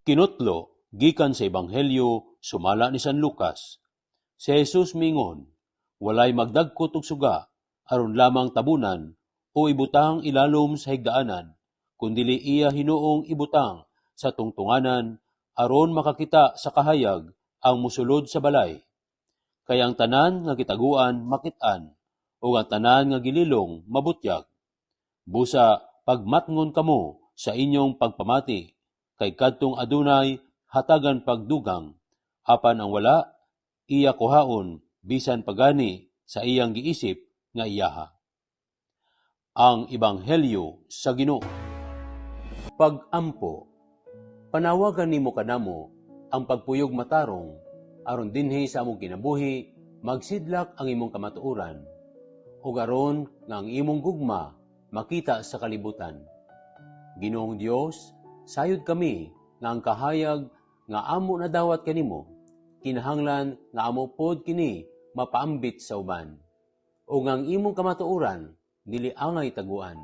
Kinutlo, gikan sa Ebanghelyo, sumala ni San Lucas. Si Jesus mingon, walay magdagkot og suga, aron lamang tabunan, o ibutang ilalom sa higdaanan, kundili iya hinuong ibutang sa tungtunganan, aron makakita sa kahayag ang musulod sa balay. Kay ang tanan nga gitaguan makit-an, o ang tanan nga gililong mabutyag. Busa, pagmatngon kamo sa inyong pagpamati, kay kadtong adunay hatagan pagdugang, apan ang wala, iya kuhaon, bisan pagani sa iyang giisip nga iyaha. Ang Ebanghelyo sa Ginoo. Pag-ampo. Panawagan nimo kanamo ang pagpuyog matarong, aron dinhi sa among kinabuhi, magsidlak ang imong kamatuoran, ug aron nga ang imong gugma makita sa kalibutan. Ginoong Dios, sayod kami nga ang kahayag nga amo nadawat kanimo, kinahanglan nga amo pod kini mapaambit sa uban, o nga ang imong kamatuoran dili angay taguan.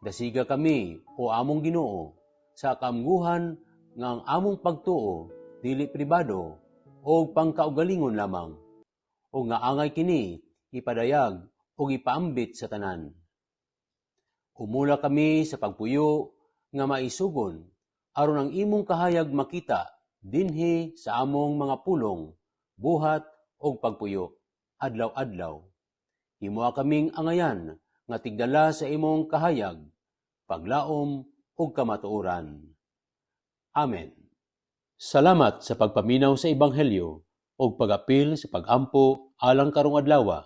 Dasiga kami, o among Ginoo, sa kaamguhan nga ang among pagtuo dili pribado o pangkaugalingon lamang, o nga angay kini ipadayag o ipaambit sa tanan. Umula kami sa pagpuyo nga maisugon, aron ang imong kahayag makita dinhi sa among mga pulong, buhat o pagpuyo, adlaw-adlaw. Himoa kaming angayan nga tigdala sa imong kahayag, paglaom o kamatuoran. Amen. Salamat sa pagpaminaw sa Ebanghelyo o pag-apil sa pag-ampo alang karong adlaw.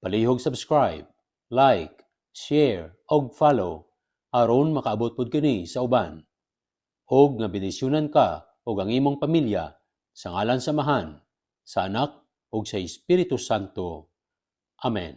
Palihog subscribe, like, share o follow aron makaabot pod kini sa uban. Og nga benisyonan ka og ang imong pamilya sa ngalan samahan sa Anak ug sa Espiritu Santo. Amen.